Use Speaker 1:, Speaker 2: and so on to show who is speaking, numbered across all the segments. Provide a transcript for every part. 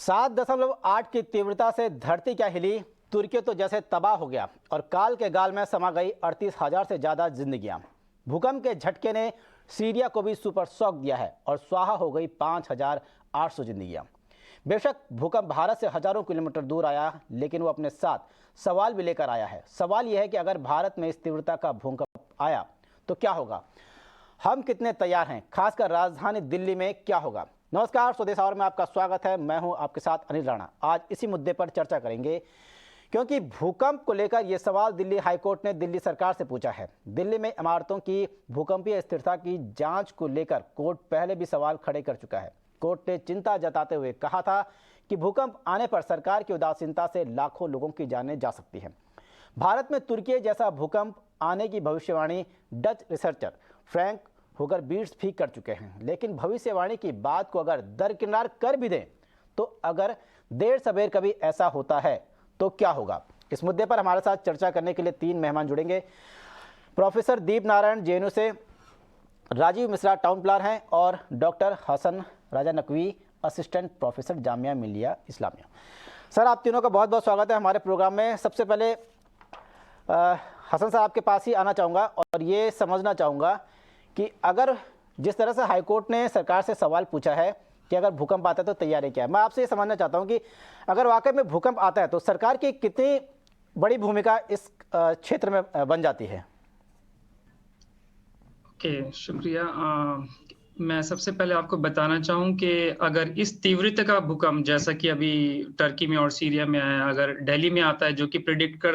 Speaker 1: 7.8 की तीव्रता से धरती क्या हिली, तुर्की तो जैसे तबाह हो गया और काल के गाल में समा गई 38,000 से ज़्यादा जिंदगियां। भूकंप के झटके ने सीरिया को भी सुपर शॉक दिया है और स्वाहा हो गई 5,800 जिंदगियां। बेशक भूकंप भारत से हजारों किलोमीटर दूर आया, लेकिन वो अपने साथ सवाल भी लेकर आया है। सवाल यह है कि अगर भारत में इस तीव्रता का भूकंप आया तो क्या होगा, हम कितने तैयार हैं, खासकर राजधानी दिल्ली में क्या होगा। नमस्कार, स्वदेश आवर में आपका स्वागत है। मैं हूं आपके साथ अनिल राणा। आज इसी मुद्दे पर चर्चा करेंगे क्योंकि भूकंप को लेकर यह सवाल दिल्ली हाईकोर्ट ने दिल्ली सरकार से पूछा है। दिल्ली में इमारतों की भूकंपीय स्थिरता की जांच को लेकर कोर्ट पहले भी सवाल खड़े कर चुका है। कोर्ट ने चिंता जताते हुए कहा था कि भूकंप आने पर सरकार की उदासीनता से लाखों लोगों की जानें जा सकती हैं। भारत में तुर्की जैसा भूकंप आने की भविष्यवाणी डच रिसर्चर फ्रैंक होगर बीट्स भी कर चुके हैं, लेकिन भविष्यवाणी की बात को अगर दरकिनार कर भी दें तो अगर देर सवेर कभी ऐसा होता है तो क्या होगा। इस मुद्दे पर हमारे साथ चर्चा करने के लिए तीन मेहमान जुड़ेंगे। प्रोफेसर दीप नारायण जेएनयू से, राजीव मिश्रा टाउन प्लानर हैं और डॉक्टर हसन राजा Naqvi assistant professor Jamia Millia Islamia. Sir, आप तीनों का बहुत बहुत स्वागत है हमारे प्रोग्राम में। सबसे पहले हसन साहब आपके पास ही आना चाहूँगा और ये समझना चाहूँगा कि अगर जिस तरह से हाईकोर्ट ने सरकार से सवाल पूछा है कि अगर भूकंप आता है तो तैयारी क्या है, मैं आपसे ये समझना चाहता हूँ कि अगर वाकई में भूकंप आता है तो सरकार की कितनी बड़ी भूमिका इस क्षेत्र में बन जाती है।
Speaker 2: ओके, शुक्रिया। मैं सबसे पहले आपको बताना चाहूँ कि अगर इस तीव्रता का भूकंप जैसा कि अभी टर्की में और सीरिया में आया, अगर दिल्ली में आता है, जो कि प्रिडिक्ट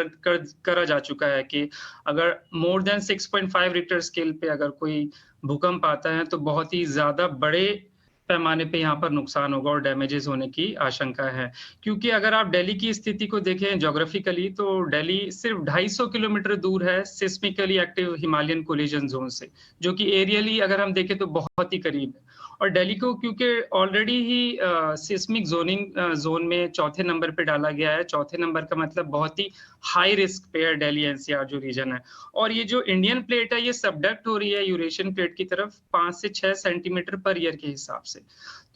Speaker 2: करा जा चुका है कि अगर मोर देन 6.5 रिक्टर स्केल पे अगर कोई भूकंप आता है तो बहुत ही ज़्यादा बड़े पैमाने पे यहाँ पर नुकसान होगा और डैमेजेस होने की आशंका है। क्योंकि अगर आप दिल्ली की स्थिति को देखें ज्योग्राफिकली तो दिल्ली सिर्फ 250 किलोमीटर दूर है सिस्मिकली एक्टिव हिमालयन कोलिजन जोन से, जो कि एरियली अगर हम देखें तो बहुत ही करीब है। और दिल्ली को क्योंकि ऑलरेडी ही सिस्मिक जोनिंग जोन में चौथे नंबर पे डाला गया है। चौथे नंबर का मतलब बहुत ही हाई रिस्क पे है दिल्ली एनसीआर जो रीजन है। और ये जो इंडियन प्लेट है ये सबडक्ट हो रही है यूरेशियन प्लेट की तरफ 5 से 6 सेंटीमीटर पर ईयर के हिसाब से।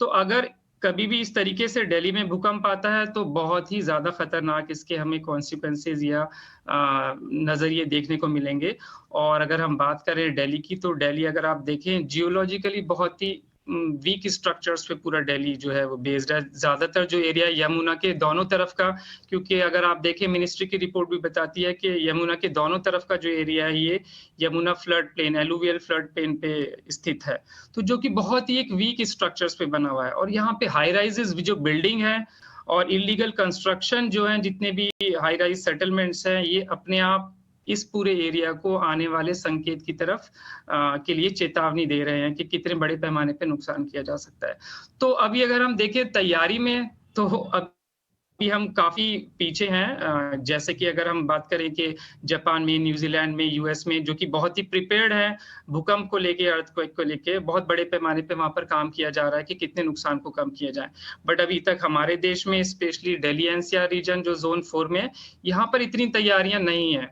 Speaker 2: तो अगर कभी भी इस तरीके से दिल्ली में भूकंप आता है तो बहुत ही ज्यादा खतरनाक इसके हमें कॉन्सिक्वेंसेज या नजरिए देखने को मिलेंगे। और अगर हम बात करें दिल्ली की तो दिल्ली अगर आप देखें जियोलॉजिकली बहुत ही वीक स्ट्रक्चर्स पे पूरा दिल्ली जो है वो बेस्ड है। ज्यादातर जो एरिया यमुना के दोनों तरफ का, क्योंकि अगर आप देखें मिनिस्ट्री की रिपोर्ट भी बताती है कि यमुना के दोनों तरफ का जो एरिया है ये Yamuna flood plain, alluvial flood plain पे स्थित है, तो जो कि बहुत ही एक वीक स्ट्रक्चर्स पे बना हुआ है। और यहाँ पे हाई राइजेस जो बिल्डिंग है और इलीगल कंस्ट्रक्शन जो है, जितने भी हाई राइज सेटलमेंट्स हैं, ये अपने आप इस पूरे एरिया को आने वाले संकेत की तरफ के लिए चेतावनी दे रहे हैं कि कितने बड़े पैमाने पे नुकसान किया जा सकता है। तो अभी अगर हम देखें तैयारी में तो अभी हम काफी पीछे हैं। जैसे कि अगर हम बात करें कि जापान में, न्यूजीलैंड में, यूएस में, जो कि बहुत ही प्रिपेयर्ड है भूकंप को लेके, अर्थक्वेक को लेके, बहुत बड़े पैमाने पे वहां पर काम किया जा रहा है कि कितने नुकसान को कम किया जाए। बट अभी तक हमारे देश में स्पेशली दिल्ली एनसीआर रीजन जो जोन 4 में, यहाँ पर इतनी तैयारियां नहीं है,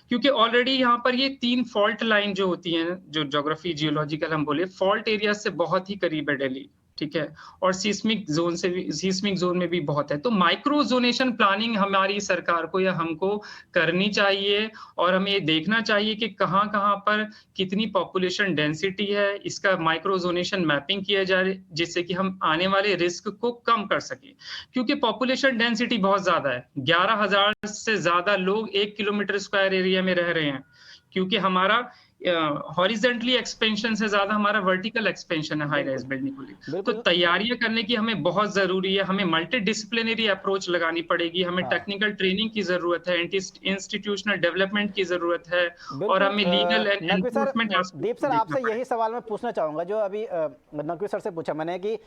Speaker 2: क्योंकि ऑलरेडी यहाँ पर ये 3 फॉल्ट लाइन जो होती हैं, जो ज्योग्राफी जियोलॉजिकल हम बोले फॉल्ट एरिया से बहुत ही करीब है दिल्ली, ठीक है। और सिस्मिक जोन से भी, सिस्मिक जोन में भी बहुत है। तो माइक्रो जोनेशन प्लानिंग हमारी सरकार को या हमको करनी चाहिए और हमें ये देखना चाहिए कि कहाँ कहाँ पर कितनी पॉपुलेशन डेंसिटी है, इसका माइक्रो जोनेशन मैपिंग किया जाए जिससे कि हम आने वाले रिस्क को कम कर सके। क्योंकि पॉपुलेशन डेंसिटी बहुत ज्यादा है, 11,000 से ज्यादा लोग 1 किलोमीटर स्क्वायर एरिया में रह रहे हैं, क्योंकि हमारा हॉरिजेंटली एक्सपेंशन से ज्यादा हमारा वर्टिकल एक्सपेंशन है हाई राइज बिल्डिंग को लिए। तो तैयारियां करने की हमें बहुत जरूरी है। हमें मल्टी डिसिप्लिनरी अप्रोच लगानी पड़ेगी, हमें टेक्निकल ट्रेनिंग की जरूरत है, इंस्टीट्यूशनल डेवलपमेंट की जरूरत है, और हमें legal and enforcement.
Speaker 1: Deep sir, आपसे यही सवाल मैं पूछना चाहूंगा जो अभी नकवी सर से पूछा मैंने कि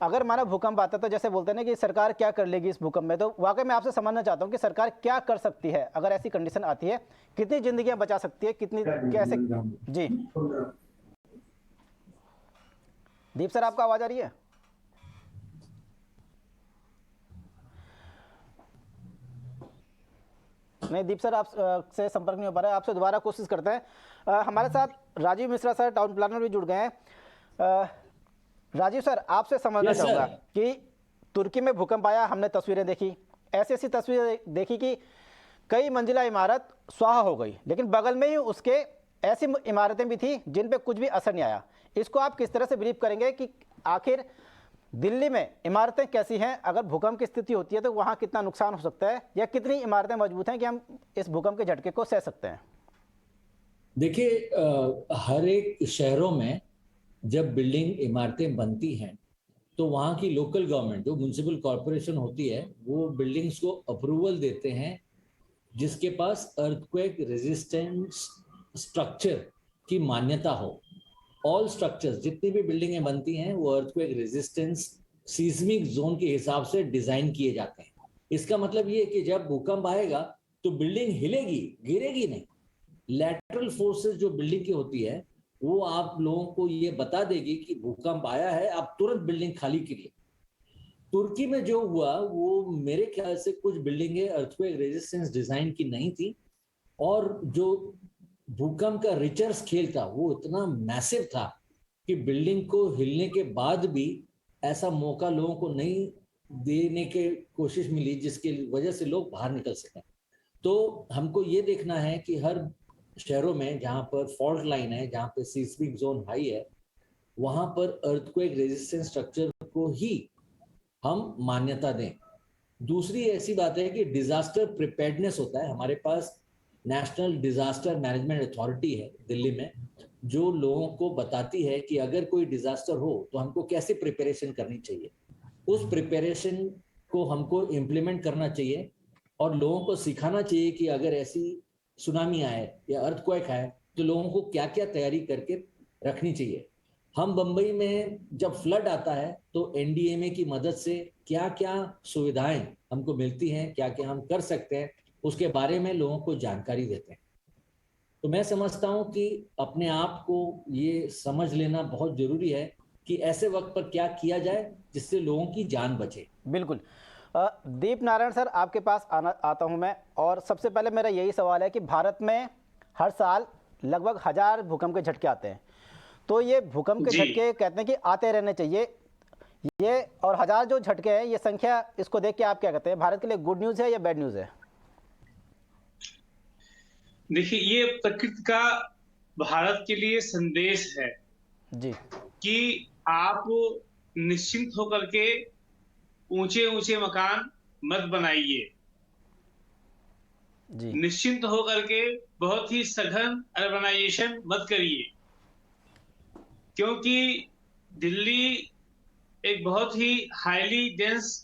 Speaker 1: अगर माना भूकंप आता है तो जैसे बोलते हैं ना कि सरकार क्या कर लेगी इस भूकंप में, तो वाकई मैं आपसे समझना चाहता हूँ कि सरकार क्या कर सकती है अगर ऐसी कंडीशन आती है, कितनी जिंदगियां बचा सकती है, कितनी कैसे। जी दीप सर, आपका आवाज आ रही है? नहीं, दीप सर आप से संपर्क नहीं हो पा रहा है, आपसे दोबारा कोशिश करते हैं। हमारे साथ Rajiv Mishra sir town planner भी जुड़ गए हैं। राजीव सर, आपसे समझना चाहूँगा कि तुर्की में भूकंप आया, हमने तस्वीरें देखी, ऐसी ऐसी तस्वीरें देखी कि कई मंजिला इमारत स्वाहा हो गई, लेकिन बगल में ही उसके ऐसी इमारतें भी थी जिन पे कुछ भी असर नहीं आया। इसको आप किस तरह से बिलीव करेंगे कि आखिर दिल्ली में इमारतें कैसी हैं? अगर भूकंप की स्थिति होती है तो वहाँ कितना नुकसान हो सकता है, या कितनी इमारतें मजबूत हैं कि हम इस भूकंप के झटके को सह सकते हैं?
Speaker 3: देखिए, हर एक शहरों में जब बिल्डिंग इमारतें बनती हैं तो वहाँ की लोकल गवर्नमेंट, जो म्युनिसिपल कॉरपोरेशन होती है, वो बिल्डिंग्स को अप्रूवल देते हैं जिसके पास अर्थक्वेक रेजिस्टेंस स्ट्रक्चर की मान्यता हो। ऑल स्ट्रक्चर्स, जितनी भी बिल्डिंगें बनती हैं, वो अर्थक्वेक रेजिस्टेंस सीस्मिक जोन के हिसाब से डिजाइन किए जाते हैं। इसका मतलब ये है कि जब भूकंप आएगा तो बिल्डिंग हिलेगी, गिरेगी नहीं। लैटरल फोर्सेस जो बिल्डिंग की होती है वो आप लोगों को ये बता देगी कि भूकंप आया है, आप तुरंत बिल्डिंग खाली करिए। तुर्की में जो हुआ वो मेरे ख्याल से कुछ बिल्डिंगें अर्थक्वेक रेजिस्टेंस डिजाइन की नहीं थी, और जो भूकंप का रिचर स्केल था वो इतना मैसिव था कि बिल्डिंग को हिलने के बाद भी ऐसा मौका लोगों को नहीं देने की कोशिश मिली जिसकी वजह से लोग बाहर निकल सकें। तो हमको ये देखना है कि हर शहरों में जहां पर फॉल्ट लाइन है, जहां पर सीस्मिक जोन हाई है, वहां पर अर्थक्वेक रेजिस्टेंस स्ट्रक्चर को ही हम मान्यता दें। दूसरी ऐसी बात है कि डिजास्टर प्रिपेयर्डनेस होता है। हमारे पास नेशनल डिजास्टर मैनेजमेंट अथॉरिटी है दिल्ली में, जो लोगों को बताती है कि अगर कोई डिजास्टर हो तो हमको कैसे प्रिपरेशन करनी चाहिए। उस प्रिपरेशन को हमको इम्प्लीमेंट करना चाहिए और लोगों को सिखाना चाहिए कि अगर ऐसी सुनामी आए या अर्थक्वेक आए तो लोगों को क्या क्या तैयारी करके रखनी चाहिए। हम बंबई में जब फ्लड आता है तो एनडीएमए की मदद से क्या क्या सुविधाएं हमको मिलती हैं, क्या क्या हम कर सकते हैं, उसके बारे में लोगों को जानकारी देते हैं। तो मैं समझता हूं कि अपने आप को ये समझ लेना बहुत जरूरी है कि ऐसे वक्त पर क्या किया जाए जिससे लोगों की जान बचे।
Speaker 1: बिल्कुल। दीप नारायण सर, आपके पास आता हूं मैं, और सबसे पहले मेरा यही सवाल है कि भारत में हर साल लगभग 1000 भूकंप के झटके आते हैं, तो ये भूकंप के झटके कहते हैं कि आते रहने चाहिए, ये और 1000 जो झटके हैं, ये संख्या, इसको देख के आप क्या कहते हैं, भारत के लिए गुड न्यूज़ है या बैड न्यूज़ है?
Speaker 4: देखिए, ये प्रकृति का भारत के लिए संदेश है
Speaker 1: जी
Speaker 4: कि आप निश्चिंत होकर के ऊंचे ऊंचे मकान मत बनाइए,
Speaker 1: जी
Speaker 4: निश्चिंत होकर के बहुत ही सघन अर्बनाइजेशन मत करिए, क्योंकि दिल्ली एक बहुत ही हाईली डेंस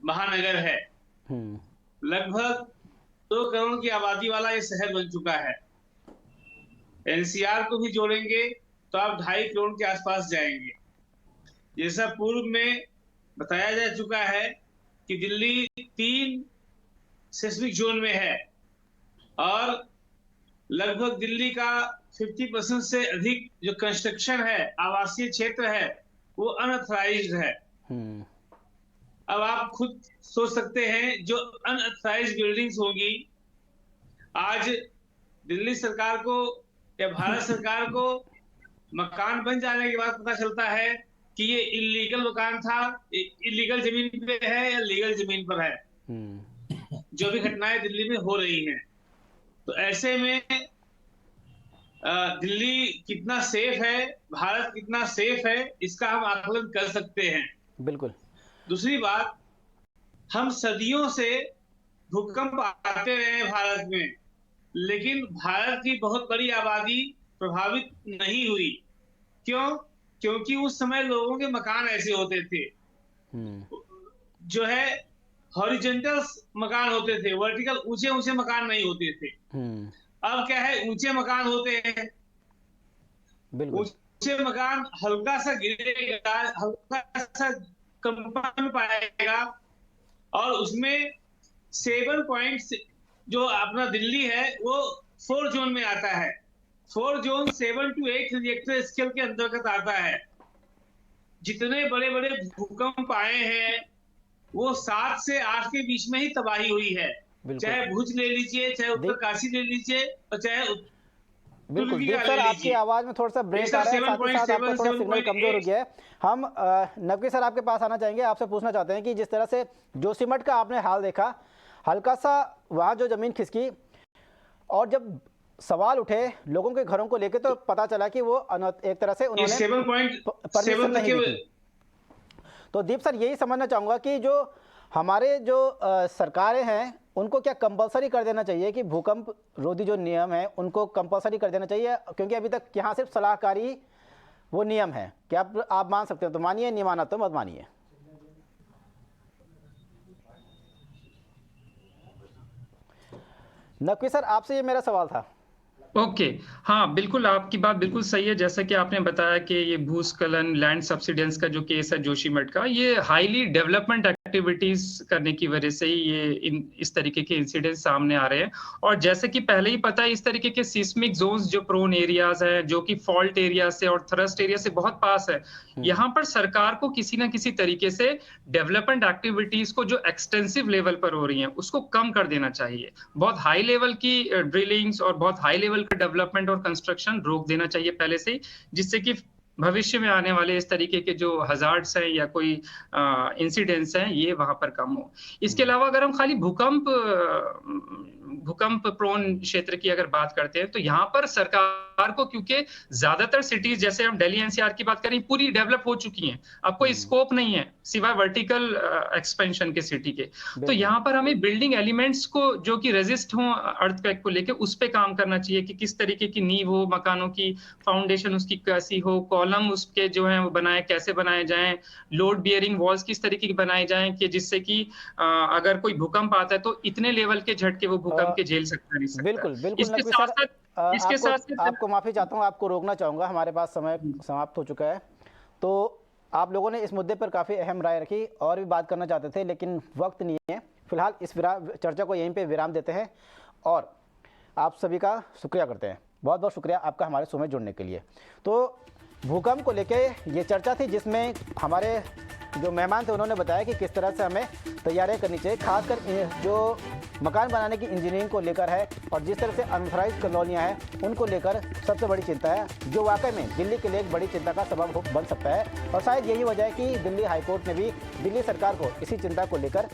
Speaker 4: महानगर है। लगभग 2 करोड़ की आबादी वाला ये शहर बन चुका है। एनसीआर को भी जोड़ेंगे तो आप 2.5 करोड़ के आसपास जाएंगे। जैसा पूर्व में बताया जा चुका है कि दिल्ली 3 सिस्मिक जोन में है और लगभग दिल्ली का 50% से अधिक जो कंस्ट्रक्शन है, आवासीय क्षेत्र है, वो अनऑथराइज्ड है। अब आप खुद सोच सकते हैं, जो अनऑथराइज्ड बिल्डिंग्स होंगी, आज दिल्ली सरकार को या भारत सरकार को मकान बन जाने के बाद पता चलता है कि ये इलीगल मकान था, इलीगल जमीन पे है या लीगल जमीन पर है, जो भी घटनाएं दिल्ली में हो रही हैं। तो ऐसे में दिल्ली कितना सेफ है, भारत कितना सेफ है, इसका हम आकलन कर सकते हैं।
Speaker 1: बिल्कुल।
Speaker 4: दूसरी बात, हम सदियों से भूकंप आते रहे भारत में, लेकिन भारत की बहुत बड़ी आबादी प्रभावित नहीं हुई। क्यों? क्योंकि उस समय लोगों के मकान ऐसे होते थे, जो है हॉरिजॉन्टल मकान होते थे, वर्टिकल ऊंचे ऊंचे मकान नहीं होते थे। अब क्या है, ऊंचे मकान होते हैं। ऊंचे मकान हल्का सा गिरेगा, हल्का सा कंपन पाएगा, और उसमें 7 पॉइंट्स, जो अपना दिल्ली है वो 4 जोन में आता है। 4 जोन 7 to 8 रिएक्टर स्केल के अंतर्गत आता है। जितने बड़े बड़े भूकंप आए हैं वो 7 से 8 के बीच में ही तबाही हुई है। चाहे भुज ले लीजिए, चाहे उत्तरकाशी ले लीजिए, और चाहे
Speaker 1: बिल्कुल
Speaker 4: तुर्की
Speaker 1: दीप
Speaker 4: का
Speaker 1: सर,
Speaker 4: ले
Speaker 1: आपकी
Speaker 4: लीजिए,
Speaker 1: आवाज में थोड़ा सा
Speaker 4: ये
Speaker 1: ब्रेक आ
Speaker 4: सब
Speaker 1: रहा है, साथ ही साथ आपका
Speaker 4: 7.7,
Speaker 1: थोड़ा सिग्नल कमजोर हो
Speaker 4: 7.8।
Speaker 1: गया है। हम नकवी सर आपके पास आना चाहेंगे, आपसे पूछना चाहते हैं कि जिस तरह से जोशीमठ का आपने हाल देखा, हल्का सा वहाँ जो जमीन खिसकी और जब सवाल उठे लोगों के घरों को लेकर, तो पता चला कि वो एक तरह से
Speaker 4: ये
Speaker 1: उन्होंने
Speaker 4: 7.7
Speaker 1: परमिशन
Speaker 4: तक
Speaker 1: नहीं दी
Speaker 4: के
Speaker 1: थी। तो दीप सर, यही समझना चाहूँगा कि जो हमारे जो सरकारें हैं उनको क्या कंपलसरी कर देना चाहिए कि भूकंप रोधी जो नियम है उनको कंपलसरी कर देना चाहिए, क्योंकि अभी तक यहाँ सिर्फ सलाहकारी वो नियम है। क्या आप मान सकते हो तो मानिए, नहीं माना तो मत मानिए। नकवी सर, आपसे ये मेरा सवाल था।
Speaker 2: ओके, हाँ बिल्कुल, आपकी बात बिल्कुल सही है। जैसा कि आपने बताया कि ये भूस्खलन, लैंड सब्सिडेंस का जो केस है जोशीमठ का, ये हाईली डेवलपमेंट एक्टिविटीज करने की वजह से ही ये इस तरीके के इंसिडेंट सामने आ रहे हैं। और जैसे कि पहले ही पता है, इस तरीके के सिस्मिक जोन्स जो प्रोन एरियाज हैं, जो कि फॉल्ट एरिया से और थ्रस्ट एरिया से बहुत पास है, यहाँ पर सरकार को किसी ना किसी तरीके से डेवलपमेंट एक्टिविटीज को जो एक्सटेंसिव लेवल पर हो रही हैं उसको कम कर देना चाहिए। बहुत हाई लेवल की ड्रिलिंग्स और बहुत हाई लेवल का डेवलपमेंट और कंस्ट्रक्शन रोक देना चाहिए पहले से ही, जिससे कि भविष्य में आने वाले इस तरीके के जो हजार्ड्स हैं या कोई इंसिडेंट्स हैं, ये वहां पर कम हो। इसके अलावा अगर हम खाली भूकंप प्रोन क्षेत्र की अगर बात करते हैं, तो यहाँ पर सरकार को, क्योंकि ज्यादातर सिटीज, जैसे हम दिल्ली एनसीआर की बात करें, पूरी डेवलप हो चुकी हैं, अब कोई स्कोप नहीं है सिवाय वर्टिकल एक्सपेंशन के सिटी के। तो यहाँ पर हमें बिल्डिंग एलिमेंट्स को जो कि रेजिस्ट हो अर्थक्वेक को लेके, उस पे काम करना चाहिए कि किस तरीके की नींव हो मकानों की, फाउंडेशन उसकी कैसी हो, कॉलम उसके जो है वो बनाए कैसे बनाए जाएं, लोड बियरिंग वॉल्स किस तरीके की बनाई जाएं कि जिससे कि अगर कोई भूकंप आता है तो इतने लेवल के झटके वो भूकंप के झेल सकता नहीं सकता।
Speaker 1: बिल्कुल बिल्कुल
Speaker 2: इसके
Speaker 1: नकवी
Speaker 2: साथ
Speaker 1: सर,
Speaker 2: साथ इसके
Speaker 1: आपको
Speaker 2: साथ साथ
Speaker 1: आपको माफ़ी चाहता हूँ, आपको रोकना चाहूँगा, हमारे पास समय समाप्त हो चुका है। तो आप लोगों ने इस मुद्दे पर काफ़ी अहम राय रखी और भी बात करना चाहते थे, लेकिन वक्त नहीं है। फिलहाल इस चर्चा को यहीं पे विराम देते हैं और आप सभी का शुक्रिया करते हैं। बहुत बहुत शुक्रिया आपका हमारे शो में जुड़ने के लिए। तो भूकंप को लेके ये चर्चा थी, जिसमें हमारे जो मेहमान थे उन्होंने बताया कि किस तरह से हमें तैयारियां करनी चाहिए, खासकर जो मकान बनाने की इंजीनियरिंग को लेकर है और जिस तरह से अनऑथराइज्ड कॉलोनियाँ हैं उनको लेकर सबसे बड़ी चिंता है, जो वाकई में दिल्ली के लिए एक बड़ी चिंता का सबब बन सकता है। और शायद यही वजह है कि दिल्ली हाईकोर्ट ने भी दिल्ली सरकार को इसी चिंता को लेकर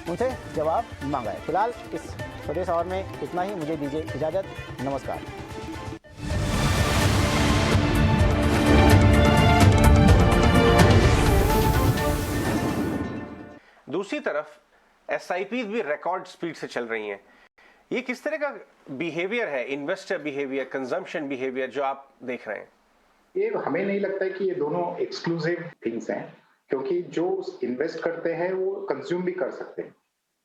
Speaker 1: उनसे जवाब मांगा है। फिलहाल इस स्वदेश आवर में इतना ही, मुझे दीजिए इजाज़त, नमस्कार।
Speaker 5: दूसरी तरफ एसआईपीज भी रिकॉर्ड स्पीड से चल रही हैं। ये किस तरह का बिहेवियर है, इन्वेस्टर बिहेवियर, कंजम्पशन बिहेवियर, जो आप देख रहे हैं?
Speaker 6: ये हमें नहीं लगता है कि ये दोनों एक्सक्लूसिव थिंग्स हैं, क्योंकि जो इन्वेस्ट करते हैं वो कंज्यूम भी कर सकते हैं।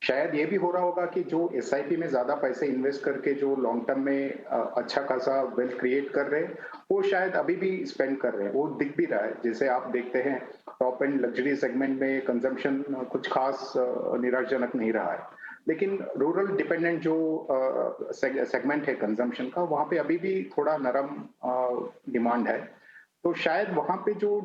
Speaker 6: शायद ये भी हो रहा होगा कि जो एसआईपी में ज्यादा पैसे इन्वेस्ट करके जो लॉन्ग टर्म में अच्छा खासा वेल्थ क्रिएट कर रहे हैं, वो शायद अभी भी स्पेंड कर रहे हैं, वो दिख भी रहा है। जैसे आप देखते हैं टॉप एंड लग्जरी सेगमेंट में कंजम्पशन कुछ खास निराशाजनक नहीं रहा है, लेकिन रूरल डिपेंडेंट जो सेगमेंट है कंजम्पशन का, वहाँ पे अभी भी थोड़ा नरम डिमांड है। तो शायद वहाँ पे जो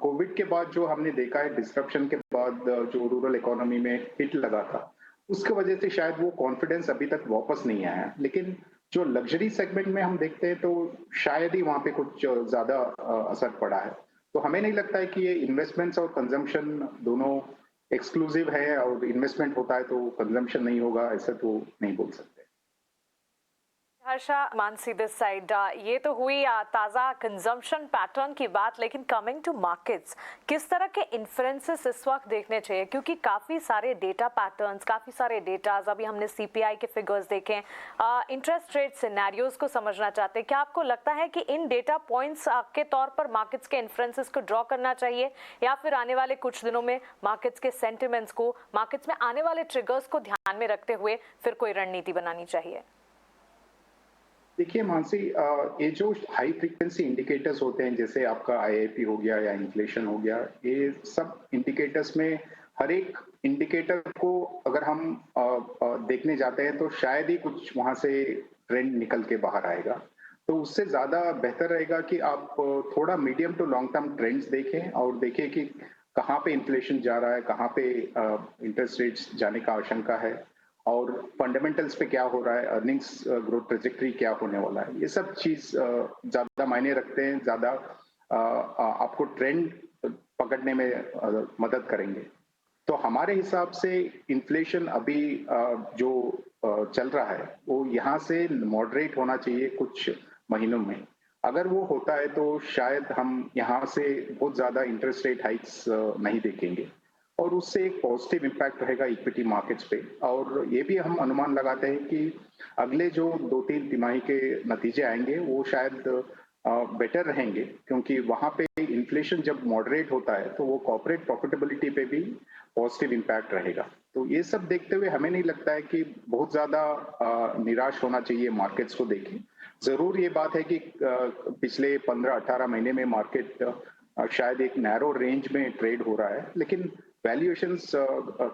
Speaker 6: कोविड के बाद जो हमने देखा है, डिस्ट्रप्शन के बाद जो रूरल इकोनॉमी में हिट लगा था, उसके वजह से शायद वो कॉन्फिडेंस अभी तक वापस नहीं आया। लेकिन जो लग्जरी सेगमेंट में हम देखते हैं तो शायद ही वहाँ पे कुछ ज्यादा असर पड़ा है। तो हमें नहीं लगता है कि ये इन्वेस्टमेंट्स और कंजम्पशन दोनों एक्सक्लूसिव है, और इन्वेस्टमेंट होता है तो कंजम्पशन नहीं होगा, ऐसा तो नहीं बोल सकते।
Speaker 7: हर्षा, मानसी दिस साइड, ये तो हुई ताज़ा कंजम्पशन पैटर्न की बात, लेकिन कमिंग टू मार्केट्स, किस तरह के इन्फ्लुएंसेस इस वक्त देखने चाहिए? क्योंकि काफ़ी सारे डेटा पैटर्न्स, काफ़ी सारे डेटाज, अभी हमने सीपीआई के फिगर्स देखे, इंटरेस्ट रेट सिनेरियोज को समझना चाहते हैं। क्या आपको लगता है कि इन डेटा पॉइंट्स के तौर पर मार्केट्स के इन्फ्लुएंसेस को ड्रॉ करना चाहिए, या फिर आने वाले कुछ दिनों में मार्केट्स के सेंटिमेंट्स को, मार्केट्स में आने वाले ट्रिगर्स को ध्यान में रखते हुए फिर कोई रणनीति बनानी चाहिए?
Speaker 6: देखिए मानसी, ये जो हाई फ्रीक्वेंसी इंडिकेटर्स होते हैं, जैसे आपका आईआईपी हो गया या इन्फ्लेशन हो गया, ये सब इंडिकेटर्स में हर एक इंडिकेटर को अगर हम देखने जाते हैं तो शायद ही कुछ वहां से ट्रेंड निकल के बाहर आएगा। तो उससे ज्यादा बेहतर रहेगा कि आप थोड़ा medium to long term trends देखें और देखें कि कहाँ पे इन्फ्लेशन जा रहा है, कहाँ पे इंटरेस्ट रेट्स जाने का आशंका है, और फंडामेंटल्स पे क्या हो रहा है, अर्निंग्स ग्रोथ ट्रेजेक्टरी क्या होने वाला है, ये सब चीज ज्यादा मायने रखते हैं, ज्यादा आपको ट्रेंड पकड़ने में मदद करेंगे। तो हमारे हिसाब से इन्फ्लेशन अभी जो चल रहा है वो यहाँ से मॉडरेट होना चाहिए कुछ महीनों में। अगर वो होता है तो शायद हम यहाँ से बहुत ज्यादा इंटरेस्ट रेट हाइक्स नहीं देखेंगे और उससे एक पॉजिटिव इम्पैक्ट रहेगा इक्विटी मार्केट्स पे। और ये भी हम अनुमान लगाते हैं कि अगले जो 2-3 तिमाही के नतीजे आएंगे वो शायद बेटर रहेंगे, क्योंकि वहां पे इन्फ्लेशन जब मॉडरेट होता है तो वो कॉर्पोरेट प्रॉफिटेबिलिटी पे भी पॉजिटिव इम्पैक्ट रहेगा। तो ये सब देखते हुए हमें नहीं लगता है कि बहुत ज्यादा निराश होना चाहिए मार्केट्स को देखें। जरूर ये बात है कि पिछले 15-18 महीने में मार्केट शायद एक नैरो रेंज में ट्रेड हो रहा है, लेकिन वैल्यूएशंस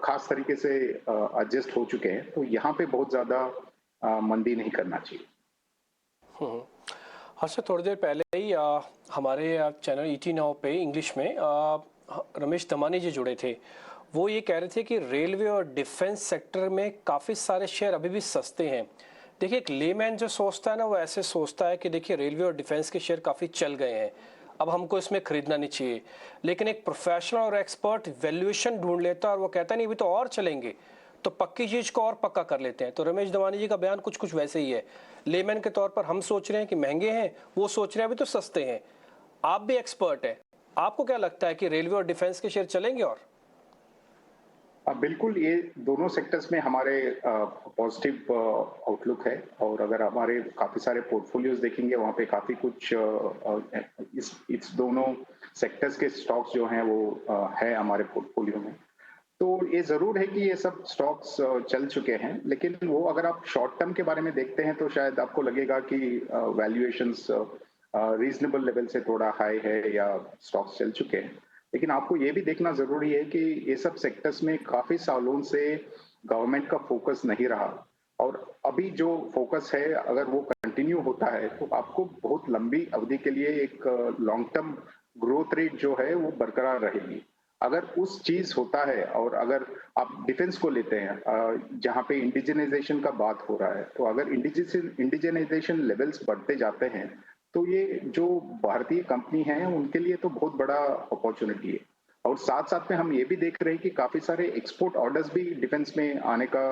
Speaker 6: खास तरीके से एडजस्ट हो चुके हैं, तो यहाँ पे बहुत ज्यादा मंदी नहीं करना चाहिए।
Speaker 8: हर्षद, थोड़ी देर पहले ही हमारे चैनल ईटी नाउ पे इंग्लिश में रमेश दमानी जी जुड़े थे। वो ये कह रहे थे कि रेलवे और डिफेंस सेक्टर में काफ़ी सारे शेयर अभी भी सस्ते हैं। देखिए, एक लेमैन जो सोचता है ना, वो ऐसे सोचता है कि देखिए रेलवे और डिफेंस के शेयर काफ़ी चल गए हैं, अब हमको इसमें खरीदना नहीं चाहिए। लेकिन एक प्रोफेशनल और एक्सपर्ट वैल्यूएशन ढूंढ लेता है और वो कहता नहीं अभी तो और चलेंगे, तो पक्की चीज़ को और पक्का कर लेते हैं। तो रमेश दमानी जी का बयान कुछ वैसे ही है। लेमैन के तौर पर हम सोच रहे हैं कि महंगे हैं, वो सोच रहे हैं अभी तो सस्ते हैं। आप भी एक्सपर्ट हैं, आपको क्या लगता है कि रेलवे और डिफेंस के शेयर चलेंगे? और
Speaker 6: बिल्कुल, ये दोनों सेक्टर्स में हमारे पॉजिटिव आउटलुक है। और अगर हमारे काफी सारे पोर्टफोलियोज देखेंगे वहाँ पे काफी कुछ इस दोनों सेक्टर्स के स्टॉक्स जो हैं वो है हमारे पोर्टफोलियो में। तो ये जरूर है कि ये सब स्टॉक्स चल चुके हैं, लेकिन वो अगर आप शॉर्ट टर्म के बारे में देखते हैं तो शायद आपको लगेगा कि वैल्यूएशंस रीजनेबल लेवल से थोड़ा हाई है या स्टॉक्स चल चुके हैं। लेकिन आपको ये भी देखना जरूरी है कि ये सब सेक्टर्स में काफी सालों से गवर्नमेंट का फोकस नहीं रहा, और अभी जो फोकस है अगर वो कंटिन्यू होता है तो आपको बहुत लंबी अवधि के लिए एक लॉन्ग टर्म ग्रोथ रेट जो है वो बरकरार रहेगी। अगर उस चीज होता है, और अगर आप डिफेंस को लेते हैं जहाँ पे इंडिजिनाइजेशन का बात हो रहा है, तो अगर इंडिजिनाइजेशन लेवल्स बढ़ते जाते हैं तो ये जो भारतीय कंपनी है उनके लिए तो बहुत बड़ा अपॉर्चुनिटी है। और साथ साथ में हम ये भी देख रहे हैं कि काफी सारे एक्सपोर्ट ऑर्डर्स भी डिफेंस में आने का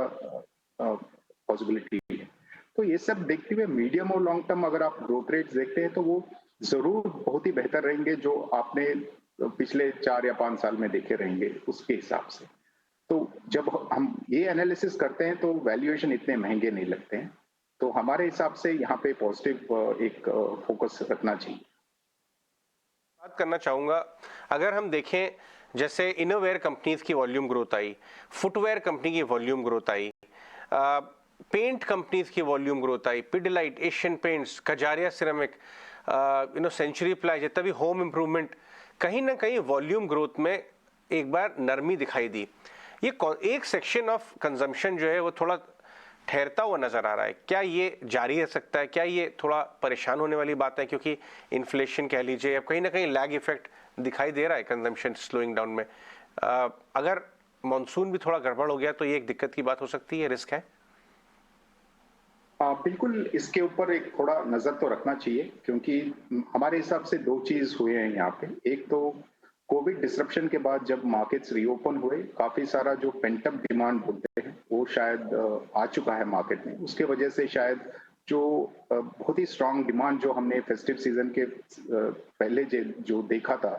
Speaker 6: पॉसिबिलिटी है। तो ये सब देखते हुए मीडियम और लॉन्ग टर्म अगर आप ग्रोथ रेट्स देखते हैं तो वो जरूर बहुत ही बेहतर रहेंगे जो आपने पिछले 4 या 5 साल में देखे रहेंगे उसके हिसाब से। तो जब हम ये एनालिसिस करते हैं तो वैल्यूएशन इतने महंगे नहीं लगते हैं। तो हमारे हिसाब से यहाँ पे पॉजिटिव एक फोकस रखना चाहिए।
Speaker 5: बात करना चाहूंगा, अगर हम देखें जैसे इनोवेयर कंपनीज की वॉल्यूम ग्रोथ आई, फुटवेयर कंपनी की वॉल्यूम ग्रोथ आई, पेंट कंपनीज की वॉल्यूम ग्रोथ आई, पिडिलाइट, एशियन पेंट्स, कजारिया सिरेमिक, सेंचुरी प्लाई, जितना भी होम इंप्रूवमेंट, कहीं ना कहीं वॉल्यूम ग्रोथ में एक बार नरमी दिखाई दी। ये एक सेक्शन ऑफ कंजम्पशन जो है वो थोड़ा ठहरता हुआ नजर आ रहा है। क्या ये जारी रह सकता है? क्या ये थोड़ा परेशान होने वाली बात है, क्योंकि इन्फ्लेशन कह लीजिए अब कहीं ना कहीं लैग इफेक्ट दिखाई दे रहा है कंजम्पशन स्लोइंग डाउन में। अगर मॉनसून भी थोड़ा गड़बड़ हो गया तो ये एक दिक्कत की बात हो सकती है, रिस्क है।
Speaker 6: बिल्कुल, इसके ऊपर एक थोड़ा नजर तो रखना चाहिए, क्योंकि हमारे हिसाब से 2 चीज हुए हैं यहाँ पे। एक तो कोविड डिसरप्शन के बाद जब मार्केट्स रीओपन हुए, काफी सारा जो पेंटअप डिमांड बोलते हैं वो शायद आ चुका है मार्केट में। उसके वजह से शायद जो बहुत ही स्ट्रांग डिमांड जो हमने फेस्टिव सीजन के पहले जो देखा था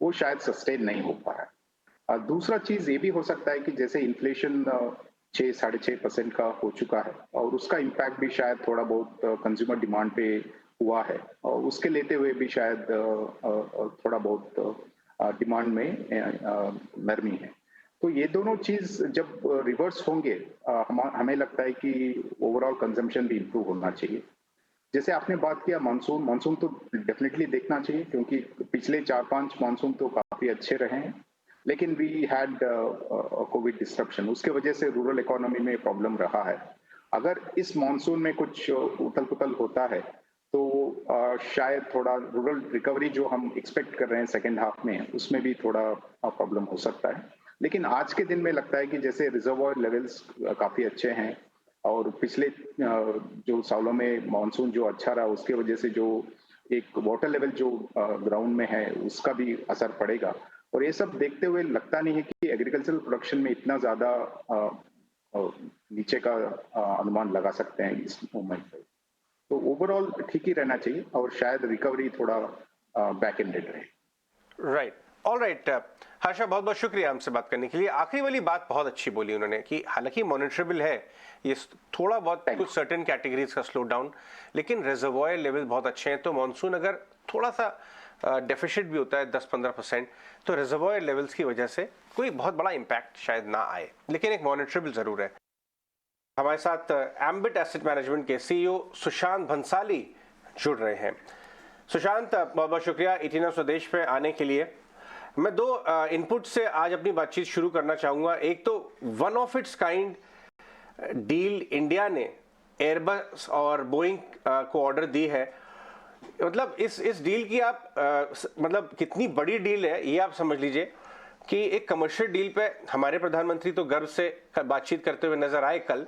Speaker 6: वो शायद सस्टेन नहीं हो पा रहा है। दूसरा चीज ये भी हो सकता है कि जैसे इन्फ्लेशन 6-6.5% का हो चुका है और उसका इम्पैक्ट भी शायद थोड़ा बहुत कंज्यूमर डिमांड पे हुआ है, और उसके लेते हुए भी शायद थोड़ा बहुत डिमांड में नरमी है। तो ये दोनों चीज जब रिवर्स होंगे हमें लगता है कि ओवरऑल कंजम्पशन भी इंप्रूव होना चाहिए। जैसे आपने बात किया मानसून तो डेफिनेटली देखना चाहिए, क्योंकि पिछले 4-5 मानसून तो काफी अच्छे रहे हैं, लेकिन वी हैड कोविड डिस्ट्रप्शन, उसके वजह से रूरल इकोनॉमी में प्रॉब्लम रहा है। अगर इस मानसून में कुछ उथल पुथल होता है तो शायद थोड़ा रूरल रिकवरी जो हम एक्सपेक्ट कर रहे हैं सेकेंड हाफ में, उसमें भी थोड़ा प्रॉब्लम हो सकता है। लेकिन आज के दिन में लगता है कि जैसे रिजर्वॉयर लेवल्स काफी अच्छे हैं और पिछले जो सालों में मानसून जो अच्छा रहा उसके वजह से जो एक वाटर लेवल जो ग्राउंड में है उसका भी असर पड़ेगा। और ये सब देखते हुए लगता नहीं है कि एग्रीकल्चरल प्रोडक्शन में इतना ज्यादा नीचे का अनुमान लगा सकते हैं इस मोमेंट पे। तो ओवरऑल ठीक ही रहना चाहिए और शायद रिकवरी थोड़ा बैक एंडेड रहे।
Speaker 5: Right, all right. हर्षा, बहुत बहुत शुक्रिया हमसे बात करने के लिए। आखिरी वाली बात बहुत अच्छी बोली उन्होंने कि हालांकि मॉनिटरेबल है ये, थोड़ा बहुत कुछ सर्टेन कैटेगरीज का स्लो डाउन, लेकिन रिजर्वॉयर लेवल बहुत अच्छे हैं। तो मानसून अगर थोड़ा सा डेफिसिट भी होता है 10-15%, तो रिजर्वॉयर लेवल्स की वजह से कोई बहुत बड़ा इम्पैक्ट शायद ना आए, लेकिन एक मॉनिटरेबल जरूर है। हमारे साथ एम्बिट एसेट मैनेजमेंट के सीईओ सुशांत भंसाली जुड़ रहे हैं। सुशांत, बहुत बहुत शुक्रिया 18 नाउ स्वदेश पे आने के लिए। मैं दो इनपुट से आज अपनी बातचीत शुरू करना चाहूंगा। एक तो one of its kind deal India ने एयरबस और बोइंग को ऑर्डर दी है। मतलब इस डील की आप मतलब कितनी बड़ी डील है ये आप समझ लीजिए कि एक कमर्शियल डील पे हमारे प्रधानमंत्री तो गर्व से बातचीत करते हुए नजर आए कल।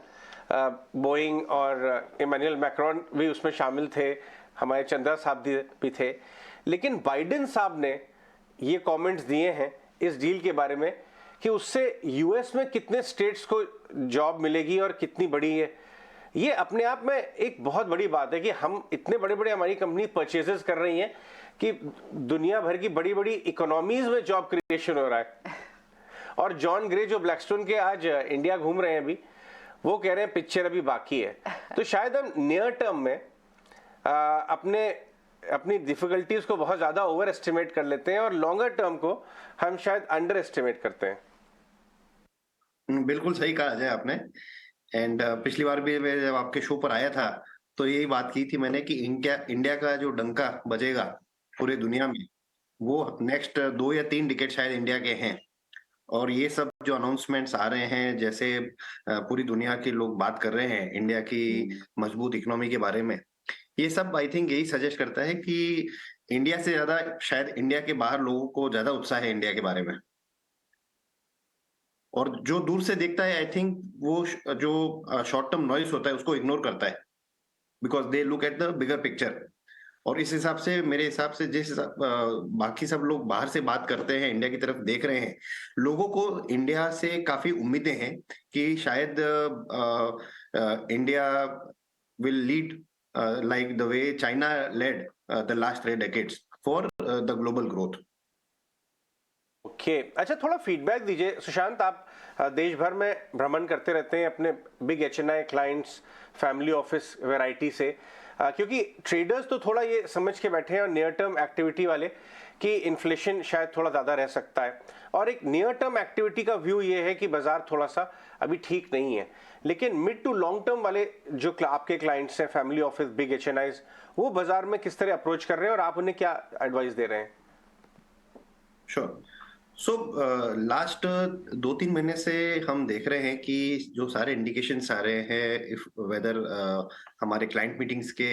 Speaker 5: बोइंग और इमैनुअल मैक्रोन भी उसमें शामिल थे, हमारे चंद्रा साहब भी थे, लेकिन बाइडेन साहब ने ये कमेंट्स दिए हैं इस डील के बारे में कि उससे यूएस में कितने स्टेट्स को जॉब मिलेगी और कितनी बड़ी है। ये अपने आप में एक बहुत बड़ी बात है कि हम इतने बड़े बड़े हमारी कंपनी परचेजेस कर रही हैं कि दुनिया भर की बड़ी बड़ी इकोनॉमीज में जॉब क्रिएशन हो रहा है। और जॉन ग्रे जो ब्लैकस्टोन के आज इंडिया घूम रहे हैं अभी, वो कह रहे हैं पिक्चर अभी बाकी है। तो शायद हम नियर टर्म में अपनी डिफिकल्टीज को बहुत ज्यादा ओवर एस्टिमेट कर लेते हैं और लॉन्गर टर्म को हम शायद अंडर एस्टिमेट करते हैं।
Speaker 9: बिल्कुल सही कहा अजय आपने। एंड पिछली बार भी मैं जब आपके शो पर आया था तो यही बात की थी मैंने कि इंडिया का जो डंका बजेगा पूरे दुनिया में, वो नेक्स्ट 2 या 3 डिकेड शायद इंडिया के हैं। और ये सब जो अनाउंसमेंट्स आ रहे हैं, जैसे पूरी दुनिया के लोग बात कर रहे हैं इंडिया की मजबूत इकोनॉमी के बारे में, ये सब आई थिंक यही सजेस्ट करता है कि इंडिया से ज्यादा शायद इंडिया के बाहर लोगों को ज्यादा उत्साह है इंडिया के बारे में। और जो दूर से देखता है आई थिंक वो जो शॉर्ट टर्म नॉइस होता है उसको इग्नोर करता है, because they look at the bigger picture. और इस हिसाब से मेरे हिसाब से जिस बाकी सब लोग बाहर से बात करते हैं, इंडिया की तरफ देख रहे हैं, लोगों को इंडिया से काफी उम्मीदें हैं कि शायद India will lead like the way China led the last 3 decades for the global growth.
Speaker 5: Okay, अच्छा थोड़ा फीडबैक दीजिए सुशांत। आप देश भर में भ्रमण करते रहते हैं अपने big HNI clients, family office variety से, क्योंकि ट्रेडर्स तो थोड़ा ये समझ के बैठे हैं और नियर टर्म एक्टिविटी वाले कि इन्फ्लेशन शायद थोड़ा ज़्यादा रह सकता है, और एक नियर टर्म एक्टिविटी का व्यू ये है कि बाजार थोड़ा सा अभी ठीक नहीं है। लेकिन मिड टू लॉन्ग टर्म वाले जो आपके क्लाइंट्स हैं, फैमिली ऑफिस, बिग एचएनआईज, वो बाजार में किस तरह अप्रोच कर रहे हैं और आप उन्हें क्या एडवाइस दे रहे हैं?
Speaker 9: श्योर। सो लास्ट 2-3 महीने से हम देख रहे हैं कि जो सारे इंडिकेशंस आ रहे हैं, इफ वेदर हमारे क्लाइंट मीटिंग्स के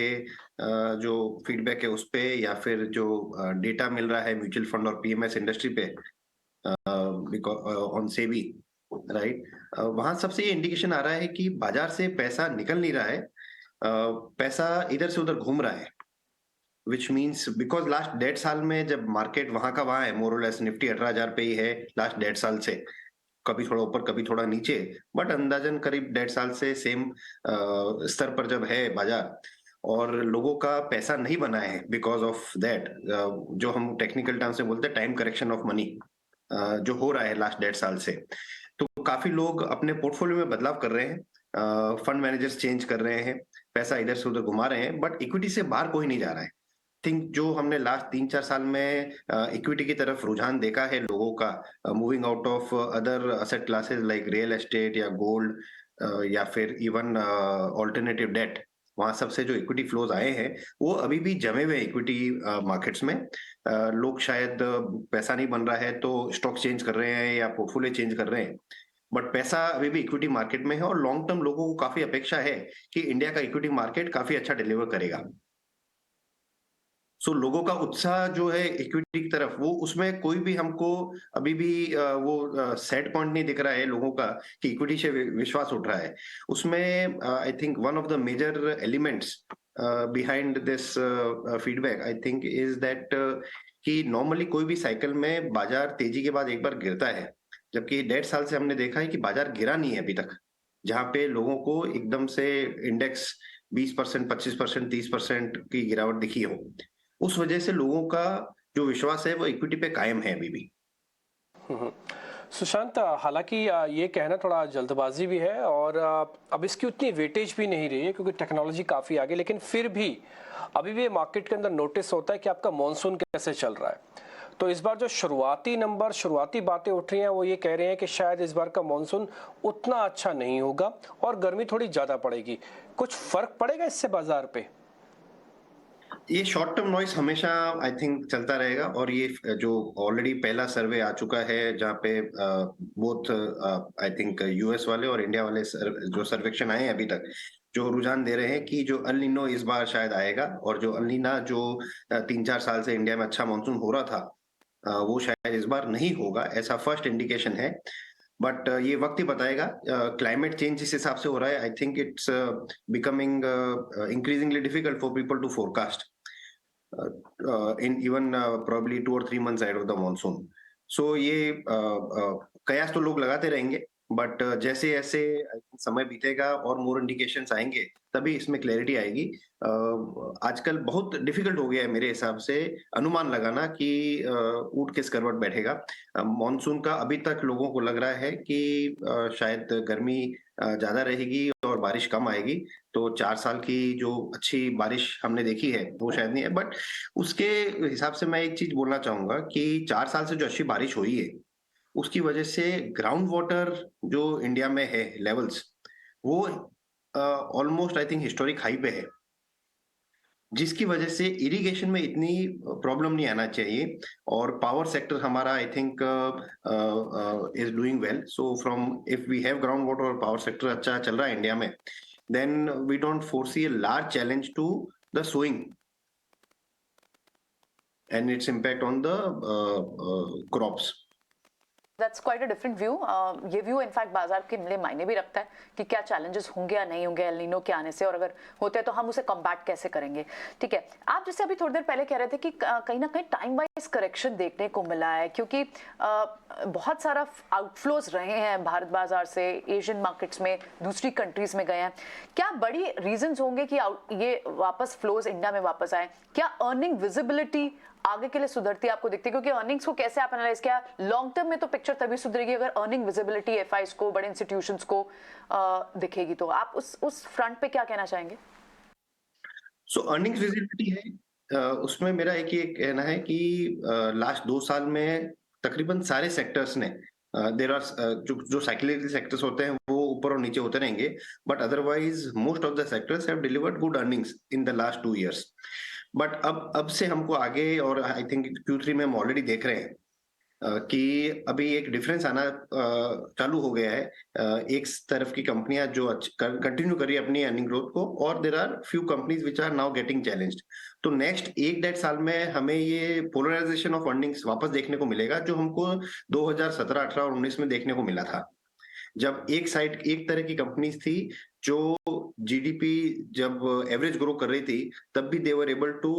Speaker 9: जो फीडबैक है उस पे, या फिर जो डेटा मिल रहा है म्यूचुअल फंड और पीएमएस इंडस्ट्री पे ऑन सेबी, राइट, वहां सबसे ये इंडिकेशन आ रहा है कि बाजार से पैसा निकल नहीं रहा है, पैसा इधर से उधर घूम रहा है। विच मीन्स बिकॉज लास्ट 1.5 साल में जब मार्केट वहां का वहां है, मोर और लेस निफ्टी 18,000 पे ही है लास्ट 1.5 साल से, कभी थोड़ा ऊपर कभी थोड़ा नीचे, बट अंदाजन करीब 1.5 साल से सेम स्तर पर जब है बाजार, और लोगों का पैसा नहीं बना है बिकॉज ऑफ दैट, जो हम टेक्निकल टर्म से बोलते हैं टाइम करेक्शन ऑफ मनी, जो हो रहा है लास्ट 1.5 साल से। तो काफी लोग अपने पोर्टफोलियो में बदलाव कर रहे हैं, फंड मैनेजर्स चेंज कर रहे हैं, पैसा इधर से उधर घुमा रहे हैं, बट इक्विटी से बाहर कोई नहीं जा रहा है। थिंक जो हमने लास्ट 3-4 साल में इक्विटी की तरफ रुझान देखा है लोगों का, moving out of other asset classes like real estate या गोल्ड या फिर इवन ऑल्टरनेटिव डेट, वहां सबसे जो इक्विटी फ्लोज आए हैं वो अभी भी जमे हुए इक्विटी मार्केट्स में। लोग शायद पैसा नहीं बन रहा है तो स्टॉक चेंज कर रहे हैं या पोर्टफोलियो चेंज कर रहे हैं, बट पैसा अभी भी इक्विटी मार्केट में है, और लॉन्ग टर्म लोगों को काफी अपेक्षा है कि इंडिया का इक्विटी मार्केट काफी अच्छा डिलीवर करेगा। सो लोगों का उत्साह जो है इक्विटी की तरफ, वो उसमें कोई भी हमको अभी भी वो सेट पॉइंट नहीं दिख रहा है लोगों का कि इक्विटी से विश्वास उठ रहा है। उसमें I think one of the major elements behind this feedback I think is that कि नॉर्मली कोई भी साइकिल में बाजार तेजी के बाद एक बार गिरता है, जबकि 1.5 साल से हमने देखा है कि बाजार गिरा नहीं है अभी तक, जहां पे लोगों को एकदम से इंडेक्स 20%, 25%, 30% की गिरावट दिखी हो। उस वजह से लोगों का जो विश्वास है वो इक्विटी पे कायम है अभी भी।
Speaker 8: सुशांत, हालांकि ये कहना थोड़ा जल्दबाजी भी है और अब इसकी उतनी वेटेज भी नहीं रही है क्योंकि टेक्नोलॉजी काफ़ी आगे, लेकिन फिर भी अभी भी मार्केट के अंदर नोटिस होता है कि आपका मॉनसून कैसे चल रहा है। तो इस बार जो शुरुआती बातें उठ रही हैं वो ये कह रहे हैं कि शायद इस बार का मॉनसून उतना अच्छा नहीं होगा और गर्मी थोड़ी ज़्यादा पड़ेगी। कुछ फर्क पड़ेगा इससे बाजार पे?
Speaker 9: ये शॉर्ट टर्म नॉइस हमेशा आई थिंक चलता रहेगा, और ये जो ऑलरेडी पहला सर्वे आ चुका है जहाँ पे बोथ आई थिंक यूएस वाले और इंडिया वाले जो सर्वेक्षण आए हैं अभी तक, जो रुझान दे रहे हैं कि जो अल नीनो इस बार शायद आएगा, और जो अल नीना जो 3-4 साल से इंडिया में अच्छा मानसून हो रहा था वो शायद इस बार नहीं होगा, ऐसा फर्स्ट इंडिकेशन है। बट ये वक्त ही बताएगा। क्लाइमेट चेंज जिस हिसाब से हो रहा है, I think it's becoming increasingly difficult for people to forecast in even probably 2 or 3 months ahead of the monsoon. So ये कयास तो लोग लगाते रहेंगे, बट जैसे जैसे समय बीतेगा और मोर इंडिकेशंस आएंगे तभी इसमें क्लैरिटी आएगी। आजकल बहुत डिफिकल्ट हो गया है मेरे हिसाब से अनुमान लगाना कि ऊंट किस करवट बैठेगा। मॉनसून का अभी तक लोगों को लग रहा है कि शायद गर्मी ज्यादा रहेगी और बारिश कम आएगी, तो 4 साल की जो अच्छी बारिश हमने देखी है वो शायद नहीं है। बट उसके हिसाब से मैं एक चीज बोलना चाहूंगा कि 4 साल से जो अच्छी बारिश हुई है उसकी वजह से ग्राउंड वाटर जो इंडिया में है लेवल्स, वो almost I think historic high पे है, जिसकी वजह से इरिगेशन में इतनी प्रॉब्लम नहीं आना चाहिए, और पावर सेक्टर हमारा I think is doing well. So from if we have ground water और पावर सेक्टर अच्छा चल रहा है इंडिया में, then we don't foresee a large challenge to the sowing and its impact on the crops.
Speaker 10: That's quite a different view. ये view in fact बाजार के लिए मायने भी रखता है कि क्या चैलेंजेस होंगे या नहीं होंगे एल नीनो के आने से, और अगर होते हैं तो हम उसे कम्बैट कैसे करेंगे। ठीक है, आप जैसे अभी थोड़ी देर पहले कह रहे थे कि कहीं ना कहीं टाइम वाइज करेक्शन देखने को मिला है, क्योंकि बहुत सारा आउटफ्लोज रहे हैं भारत बाजार से एशियन मार्केट्स में, दूसरी कंट्रीज में गए हैं। क्या बड़ी रीजंस होंगे कि ये वापस फ्लोज इंडिया में वापस आए? क्या अर्निंग विजिबिलिटी आगे के लिए सुधरती आपको दिखती है? क्योंकि अर्निंग्स को कैसे आप एनालाइज किया, लॉन्ग टर्म में तो पिक्चर तभी सुधरेगी अगर अर्निंग विजिबिलिटी एफआईज को, बड़े इंस्टीट्यूशंस को दिखेगी। तो आप उस फ्रंट पे क्या कहना चाहेंगे? सो
Speaker 9: अर्निंग्स विजिबिलिटी है, उसमें मेरा एक ही कहना है कि लास्ट 2 साल में तकरीबन सारे सेक्टर्स ने देयर आर जो साइक्लिकल सेक्टर्स होते हैं वो ऊपर और नीचे होते रहेंगे, but otherwise most of the sectors have delivered good earnings in the last 2 years। But अब से हमको आगे, और आई थिंक Q3 में हम ऑलरेडी देख रहे हैं कि अभी एक डिफरेंस आना चालू हो गया है। एक तरफ की कंपनियां जो कंटिन्यू कर रही है अपनी अर्निंग ग्रोथ को, और there are few companies which are now getting challenged. तो नेक्स्ट 1-1.5 साल में हमें ये पोलराइजेशन ऑफ अर्निंग्स वापस देखने को मिलेगा, जो हमको 2017, 18 और 19 में देखने को मिला था, जब एक तरह की कंपनीज थी जो जीडीपी जब एवरेज ग्रो कर रही थी तब भी they were able to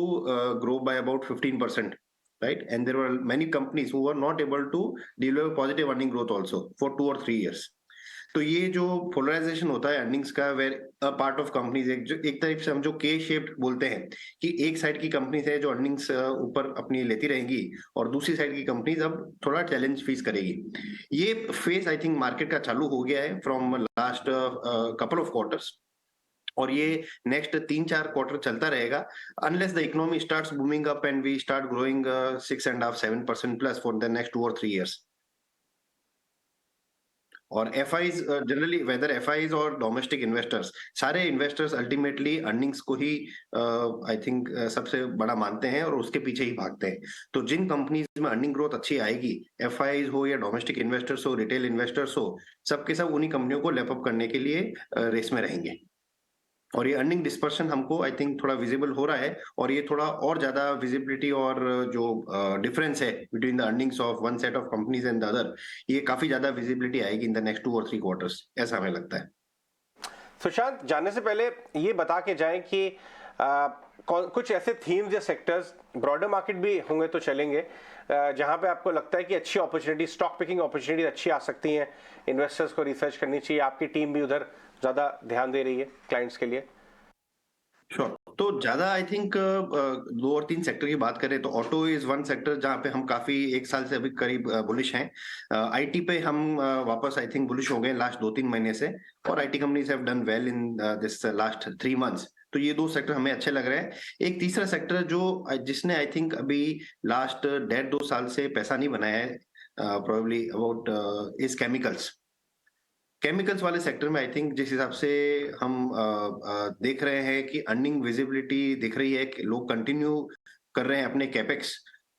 Speaker 9: grow by about 15%, right? And there were many companies who were not able to deliver positive earning growth also for 2 or 3 years. तो ये जो पोलराइजेशन होता है अर्निंग्स का, where a part of companies, एक तरफ से हम जो के शेप्ड बोलते हैं कि एक साइड की कंपनीज है जो अर्निंग्स ऊपर अपनी लेती रहेंगी और दूसरी साइड की कंपनीज अब थोड़ा चैलेंज फेस करेगी। ये फेस आई थिंक मार्केट का चालू हो गया है from last couple of quarters, और ये नेक्स्ट 3-4 क्वार्टर चलता रहेगा unless the economy starts booming up and we start growing 6.5-7% plus for the next 2 or 3 years। और एफआईज जनरली, वेदर एफआईज और डोमेस्टिक इन्वेस्टर्स, सारे इन्वेस्टर्स अल्टीमेटली अर्निंग्स को ही I think सबसे बड़ा मानते हैं और उसके पीछे ही भागते हैं। तो जिन कंपनीज में अर्निंग ग्रोथ अच्छी आएगी, एफआईज हो या डोमेस्टिक इन्वेस्टर्स हो, रिटेल इन्वेस्टर्स हो, सबके सब उन्हीं कंपनियों को लैपअप करने के लिए रेस में रहेंगे। और ये अर्निंग डिस्पर्शन हमको आई थिंक थोड़ा विजिबल हो रहा है, और ये थोड़ा और ज्यादा विजिबिलिटी और जो डिफरेंस है between the earnings of one set of companies and the other, ये काफी ज्यादा विजिबिलिटी आएगी इन द नेक्स्ट 2 और 3 क्वार्टर्स, ऐसा हमें लगता है।
Speaker 5: सुशांत, जानने से पहले ये बता के जाएं कि कुछ ऐसे थीम्स या सेक्टर्स, ब्रॉडर मार्केट भी होंगे तो चलेंगे, जहां पे आपको लगता है कि अच्छी अपॉर्चुनिटी, स्टॉक पिकिंग अपॉर्चुनिटी अच्छी आ सकती हैं, इन्वेस्टर्स को रिसर्च करनी चाहिए, आपकी टीम भी उधर ज्यादा ध्यान दे रही है क्लाइंट्स के लिए?
Speaker 9: श्योर। तो ज्यादा आई थिंक 2 और 3 सेक्टर की बात करें तो ऑटो इज वन सेक्टर जहां पे हम काफी 1 साल से अभी करीब बुलिश हैं। आईटी पे हम वापस आई थिंक बुलिश हो गए लास्ट 2-3 महीने से, और IT companies have done well in this last 3 months. तो ये 2 सेक्टर हमें अच्छे लग रहे हैं। एक तीसरा सेक्टर जो जिसने आई थिंक अभी लास्ट 1.5-2 साल से पैसा नहीं बनाया है, probably about is chemicals. Chemicals वाले सेक्टर में आई थिंक जिस हिसाब से हम देख रहे हैं कि अर्निंग विजिबिलिटी दिख रही है कि लोग कंटिन्यू कर रहे हैं अपने कैपेक्स।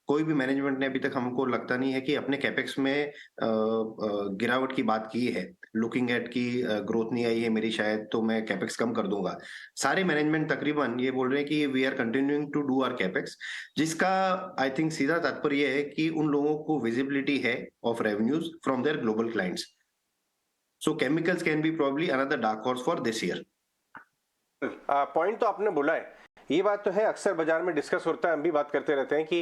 Speaker 9: कोई भी मैनेजमेंट ने अभी तक हमको लगता नहीं है कि अपने कैपेक्स में गिरावट की बात की है, लुकिंग एट की ग्रोथ नहीं आई है मेरी शायद तो मैं कैपेक्स कम कर दूंगा। सारे मैनेजमेंट तकरीबन ये बोल रहे हैं कि we are continuing to do our capex, जिसका आई थिंक सीधा तात्पर्य है कि उन लोगों को विजिबिलिटी है of revenues from their global clients. So chemicals can be probably another dark horse for this year.
Speaker 5: Point तो आपने बोला है, ये बात तो है, अक्सर बाजार में डिस्कस होता है, हम भी बात करते रहते हैं कि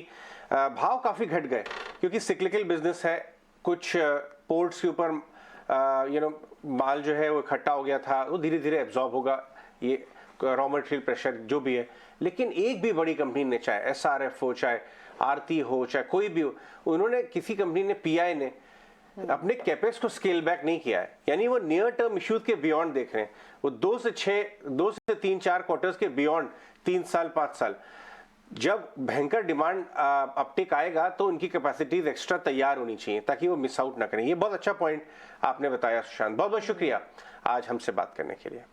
Speaker 5: भाव काफी घट गए क्योंकि सिक्लिकल बिजनेस है। कुछ पोर्ट्स के ऊपर माल जो है वो इकट्ठा हो गया था, वो धीरे धीरे एब्जॉर्ब होगा, ये रॉ मटेरियल प्रेशर जो भी है। लेकिन एक भी बड़ी कंपनी ने, चाहे एसआरएफ हो, चाहे आरती हो, चाहे कोई भी हो, उन्होंने, किसी कंपनी ने, पीआई ने अपने कैपेक्स को स्केल बैक नहीं किया है। यानी वो नियर टर्म इश्यूज के बियॉन्ड देख रहे हैं। वो 2 से 3-4 क्वार्टर्स के बियॉन्ड, 3 साल 5 साल, जब भयंकर डिमांड अपटेक आएगा तो उनकी कैपेसिटीज एक्स्ट्रा तैयार होनी चाहिए ताकि वो मिस आउट ना करें। ये बहुत अच्छा पॉइंट आपने बताया सुशांत, बहुत बहुत शुक्रिया आज हमसे बात करने के लिए।